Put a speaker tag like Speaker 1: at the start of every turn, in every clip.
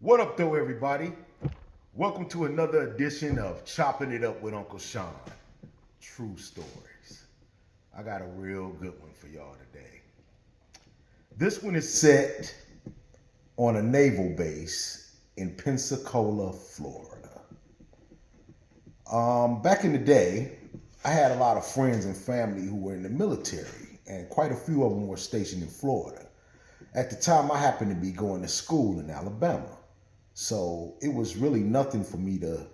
Speaker 1: What up, though, everybody? Welcome to another edition of Chopping It Up with Uncle Chon True-Stories. I got a real good one for y'all today. This one is set on a naval base in Pensacola, Florida. Back in the day, I had a lot of friends and family who were in the military, and quite a few of them were stationed in Florida. At the time, I happened to be going to school in Alabama. So it was really nothing for me to,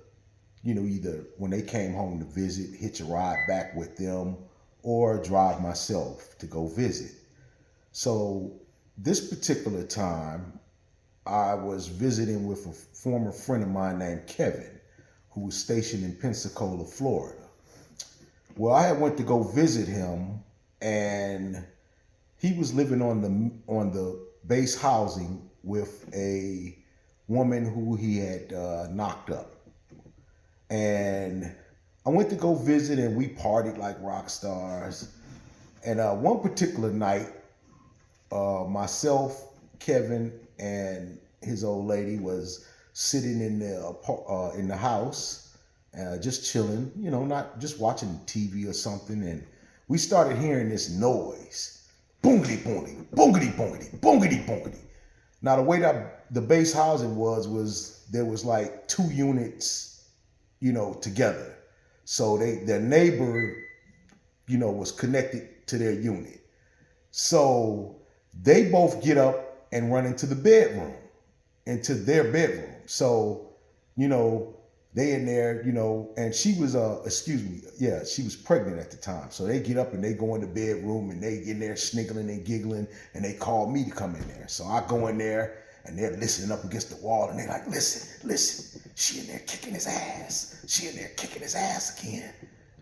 Speaker 1: either when they came home to visit, hitch a ride back with them or drive myself to go visit. So this particular time, I was visiting with a former friend of mine named Kevin, who was stationed in Pensacola, Florida. Well, I had went to go visit him, and he was living on the base housing with a woman who he had knocked up. And I went to go visit, and we partied like rock stars. And one particular night, myself, Kevin, and his old lady was sitting in the house, just chilling, not just watching TV or something. And we started hearing this noise, boongity boongity, boongity boongity, boongity boongity. Now the way that the base housing was there was like two units, together. So their neighbor, was connected to their unit. So they both get up and run into into their bedroom. So, they in there, and she was she was pregnant at the time. So they get up and they go in the bedroom and they in there sniggling and giggling, and they call me to come in there. So I go in there and they're listening up against the wall, and they're like, listen, she in there kicking his ass. She in there kicking his ass again.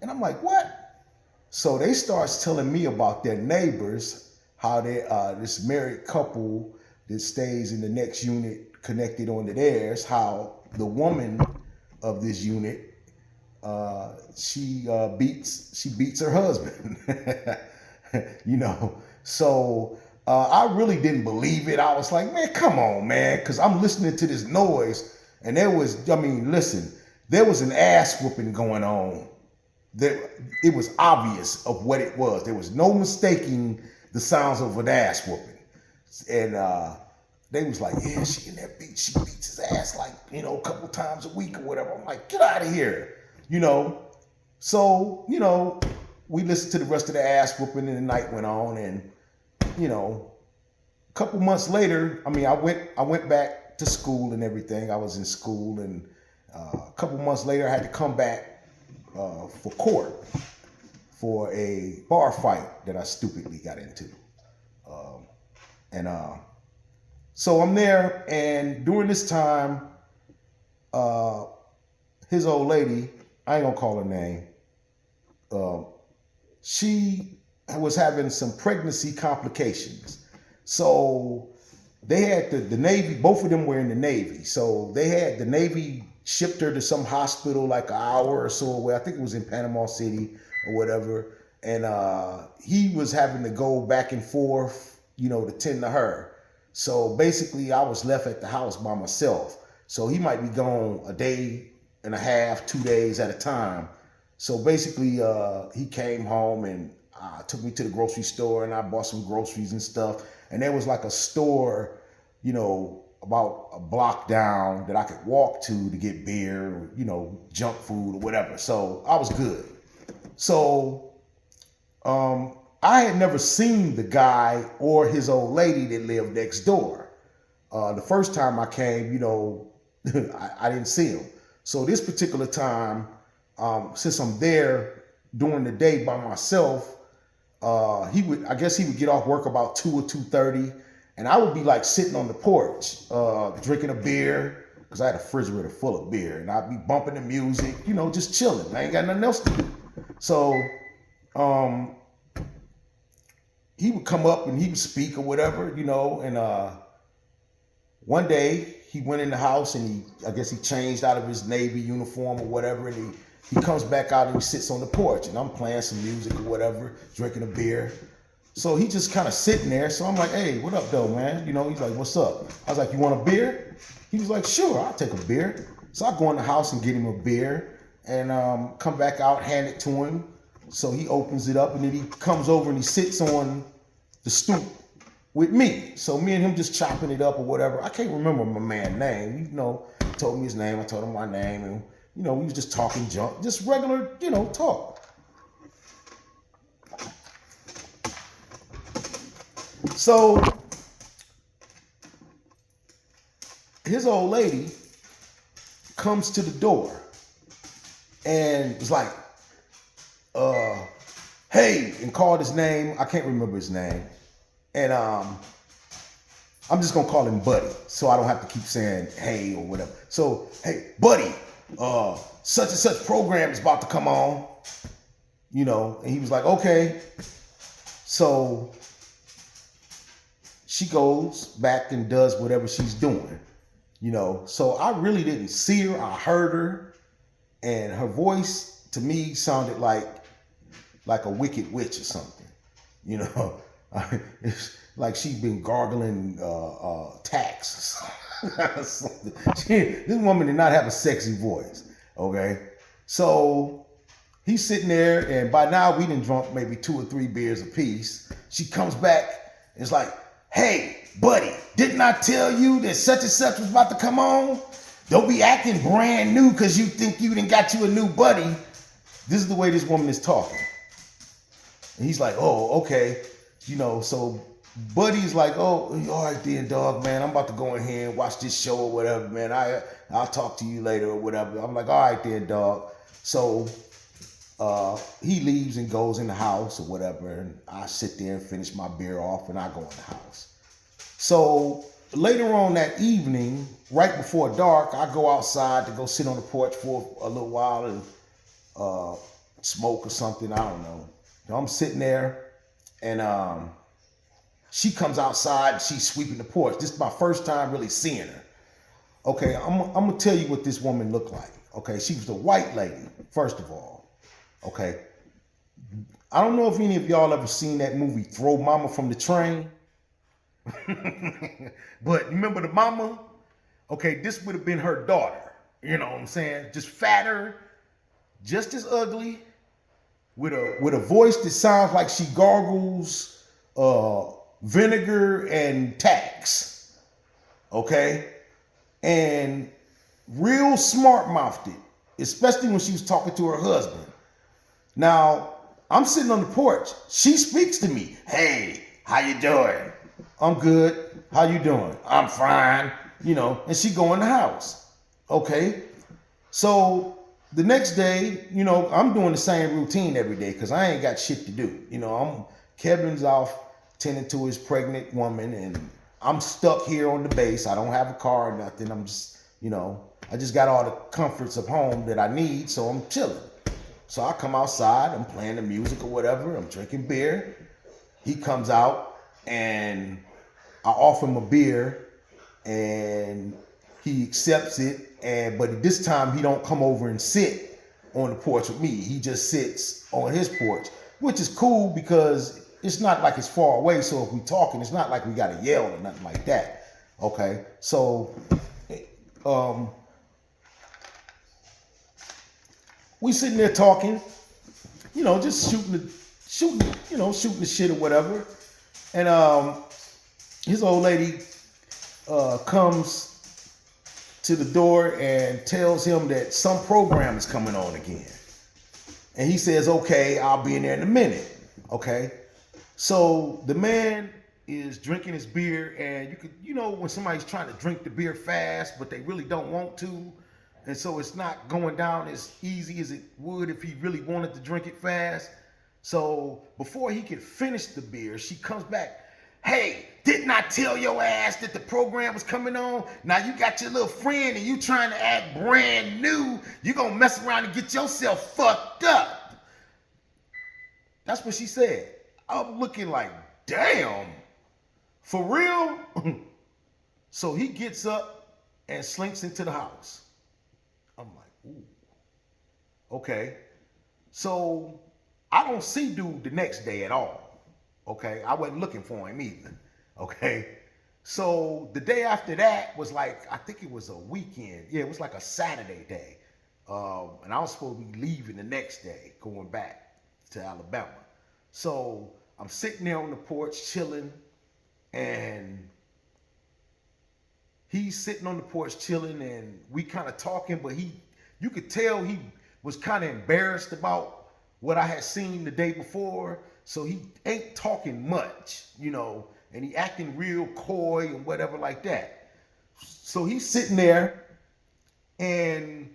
Speaker 1: And I'm like, what? So they starts telling me about their neighbors, how they this married couple that stays in the next unit connected onto theirs, how the woman of this unit, she beats her husband. So I really didn't believe it. I was like, man, come on, man, because I'm listening to this noise, and there was an ass whooping going on. It was obvious of what it was. There was no mistaking the sounds of an ass whooping. And they was like, yeah, she in that beat. She beats his ass like, a couple times a week or whatever. I'm like, get out of here, So, we listened to the rest of the ass whooping, and the night went on. And, a couple months later, I went back to school and everything. I was in school, and a couple months later, I had to come back for court for a bar fight that I stupidly got into. So I'm there, and during this time, his old lady, I ain't gonna call her name, she was having some pregnancy complications. So they had the Navy, both of them were in the Navy. So they had the Navy shipped her to some hospital like an hour or so away. I think it was in Panama City or whatever. And he was having to go back and forth, to tend to her. So basically, I was left at the house by myself. So he might be gone a day and a half, 2 days at a time. So basically, he came home and took me to the grocery store, and I bought some groceries and stuff. And there was like a store, about a block down that I could walk to get beer, junk food or whatever. So I was good. So I had never seen the guy or his old lady that lived next door. The first time I came, I didn't see him. So this particular time, since I'm there during the day by myself, he would get off work about 2 or 2:30, and I would be like sitting on the porch, drinking a beer, because I had a refrigerator full of beer, and I'd be bumping the music, just chilling. I ain't got nothing else to do. So he would come up and he would speak or whatever, and one day he went in the house, and he changed out of his Navy uniform or whatever, and he comes back out and he sits on the porch, and I'm playing some music or whatever, drinking a beer. So he just kind of sitting there. So I'm like, hey, what up, though, man? He's like, what's up? I was like, you want a beer? He was like, sure, I'll take a beer. So I go in the house and get him a beer and come back out, hand it to him. So he opens it up and then he comes over and he sits on the stoop with me. So me and him just chopping it up or whatever. I can't remember my man's name. He told me his name. I told him my name. And, we was just talking junk, just regular, talk. So his old lady comes to the door and was like, hey, and called his name. I can't remember his name. And I'm just gonna call him Buddy, so I don't have to keep saying hey or whatever. So, hey, Buddy, such and such program is about to come on, and he was like, okay. So she goes back and does whatever she's doing, So I really didn't see her. I heard her, and her voice to me sounded like a wicked witch or something, It's like she'd been gargling tax. This woman did not have a sexy voice. Okay, so he's sitting there, and by now we done drunk maybe 2 or 3 beers apiece. She comes back and is like, hey, Buddy, didn't I tell you that such and such was about to come on? Don't be acting brand new because you think you done got you a new buddy. This is the way this woman is talking. And he's like, oh, okay. So Buddy's like, oh, all right then, dog, man. I'm about to go in here and watch this show or whatever, man. I'll talk to you later or whatever. I'm like, all right then, dog. So he leaves and goes in the house or whatever. And I sit there and finish my beer off and I go in the house. So later on that evening, right before dark, I go outside to go sit on the porch for a little while and smoke or something. I don't know. I'm sitting there and she comes outside and she's sweeping the porch. This is my first time really seeing her. Okay, I'm gonna tell you what this woman looked like. Okay, she was a white lady, first of all. Okay. I don't know if any of y'all ever seen that movie Throw Mama from the Train. But remember the mama? Okay, this would have been her daughter. You know what I'm saying? Just fatter, just as ugly, with a voice that sounds like she gargles vinegar and Tax. Okay? And real smart-mouthed, especially when she was talking to her husband. Now, I'm sitting on the porch. She speaks to me. Hey, how you doing? I'm good. How you doing? I'm fine. And she go in the house. Okay? So the next day, I'm doing the same routine every day because I ain't got shit to do. Kevin's off tending to his pregnant woman and I'm stuck here on the base. I don't have a car or nothing. I'm just, I just got all the comforts of home that I need, so I'm chilling. So I come outside, I'm playing the music or whatever, I'm drinking beer. He comes out and I offer him a beer and he accepts it, but this time he don't come over and sit on the porch with me. He just sits on his porch, which is cool because it's not like it's far away. So if we talking, it's not like we gotta yell or nothing like that. Okay, so we sitting there talking, just shooting the shit or whatever. And his old lady comes to the door and tells him that some program is coming on again. And he says, okay, I'll be in there in a minute. Okay. So the man is drinking his beer, and you could, when somebody's trying to drink the beer fast, but they really don't want to. And so it's not going down as easy as it would if he really wanted to drink it fast. So before he could finish the beer, she comes back. Hey, didn't I tell your ass that the program was coming on? Now you got your little friend and you trying to act brand new. You gonna mess around and get yourself fucked up. That's what she said. I'm looking like, damn, for real? So he gets up and slinks into the house. I'm like, ooh, okay. So I don't see dude the next day at all. Okay, I wasn't looking for him either. Okay, so the day after that was like, I think it was a weekend. Yeah, it was like a Saturday day, and I was supposed to be leaving the next day, going back to Alabama. So I'm sitting there on the porch chilling, and he's sitting on the porch chilling, and we kind of talking, but you could tell he was kind of embarrassed about what I had seen the day before, so he ain't talking much, and he acting real coy and whatever like that. So he's sitting there, and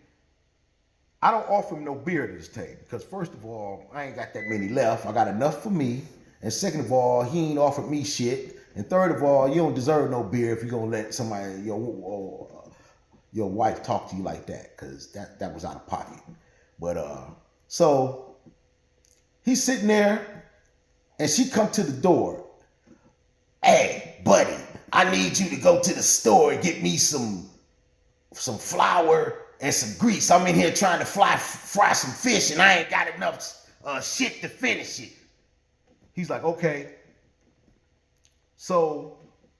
Speaker 1: I don't offer him no beer to this table because first of all, I ain't got that many left. I got enough for me, and second of all, he ain't offered me shit. And third of all, you don't deserve no beer if you're gonna let somebody, your wife talk to you like that, because that was out of pocket. But so he's sitting there, and she come to the door. Hey, buddy, I need you to go to the store and get me some flour and some grease. I'm in here trying to fry some fish, and I ain't got enough shit to finish it. He's like, okay. So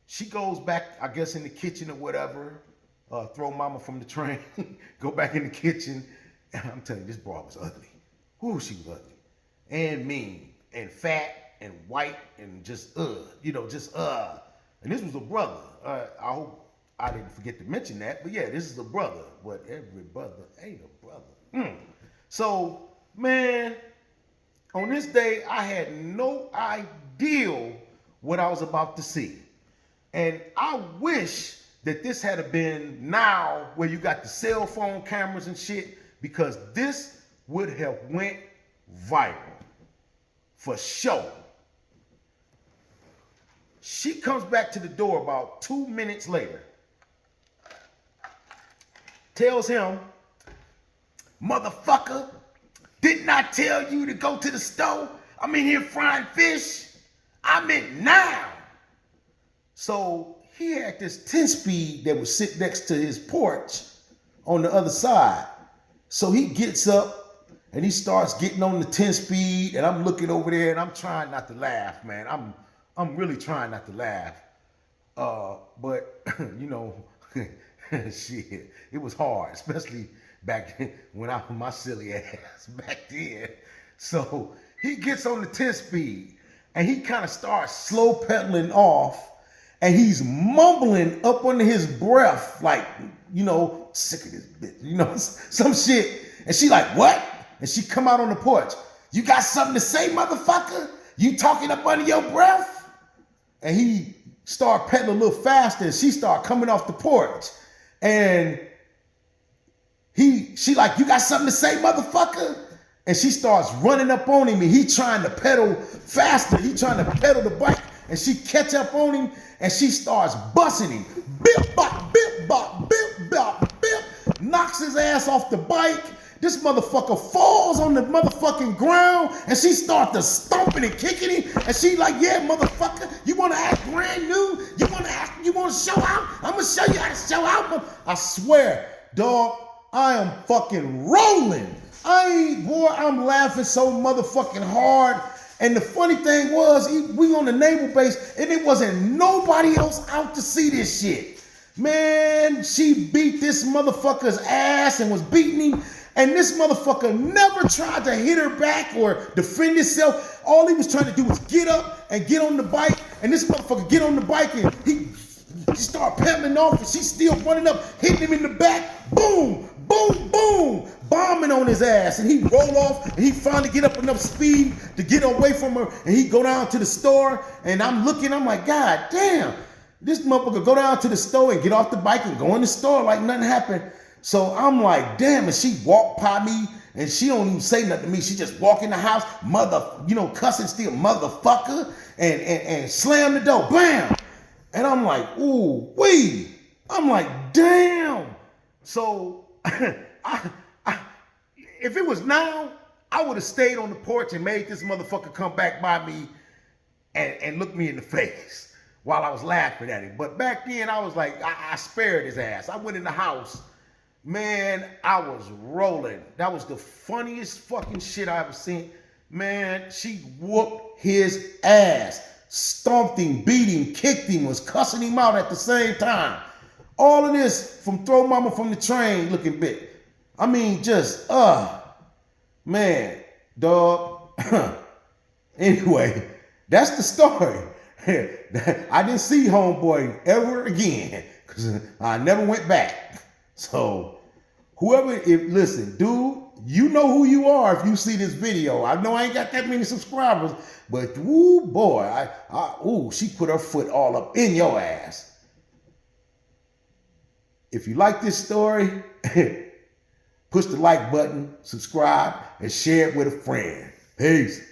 Speaker 1: she goes back, I guess, in the kitchen or whatever, throw mama from the train, go back in the kitchen, and I'm telling you, this broad was ugly. Whoo, she was ugly. And mean, and fat, and white, and just, And this was a brother. I hope I didn't forget to mention that, but yeah, this is a brother, but every brother ain't a brother. So, man, on this day, I had no idea what I was about to see. And I wish that this had been now where you got the cell phone cameras and shit, because this would have went viral for sure. She comes back to the door about 2 minutes later, tells him, motherfucker, didn't I tell you to go to the store? I'm in here frying fish. I'm in now. So he had this 10-speed that would sit next to his porch on the other side. So he gets up and he starts getting on the 10-speed, and I'm looking over there and I'm trying not to laugh, man. I'm really trying not to laugh. But shit, it was hard, especially back then when I was my silly ass back then. So he gets on the 10-speed and he kind of starts slow pedaling off, and he's mumbling up under his breath, like, sick of this bitch, some shit. And she like, what? And she come out on the porch. You got something to say, motherfucker? You talking up under your breath? And he started pedaling a little faster, and she started coming off the porch. And she like, you got something to say, motherfucker? And she starts running up on him, and he trying to pedal faster. He trying to pedal the bike, and she catch up on him, and she starts busting him. Bip, bop, bip, bop, bip, bop, bip. Knocks his ass off the bike. This motherfucker falls on the motherfucking ground, and she starts to stomping and kicking him. And she like, yeah, motherfucker, you want to act brand new? You want to show out? I'm going to show you how to show out. I swear, dog, I am fucking rolling. I'm laughing so motherfucking hard. And the funny thing was, we on the naval base, and it wasn't nobody else out to see this shit. Man, she beat this motherfucker's ass and was beating him. And this motherfucker never tried to hit her back or defend himself. All he was trying to do was get up and get on the bike. And this motherfucker get on the bike, and he started pedaling off, and she's still running up, hitting him in the back. Boom, boom, boom, bombing on his ass. And he roll off, and he finally get up enough speed to get away from her. And he go down to the store, and I'm looking, I'm like, God damn, this motherfucker go down to the store and get off the bike and go in the store like nothing happened. So I'm like, damn, and she walked by me, and she don't even say nothing to me. She just walk in the house, cussing still, motherfucker, and slam the door, bam. And I'm like, ooh, wee. I'm like, damn. So if it was now, I would have stayed on the porch and made this motherfucker come back by me and look me in the face while I was laughing at him. But back then, I was like, I spared his ass. I went in the house. Man, I was rolling. That was the funniest fucking shit I ever seen. Man, she whooped his ass, stomped him, beat him, kicked him, was cussing him out at the same time. All of this from Throw Mama from the Train looking bit. I mean, just, man, dog. Anyway, that's the story. I didn't see Homeboy ever again because I never went back. So, listen, dude, you know who you are if you see this video. I know I ain't got that many subscribers, but woo boy, she put her foot all up in your ass. If you like this story, push the like button, subscribe, and share it with a friend. Peace.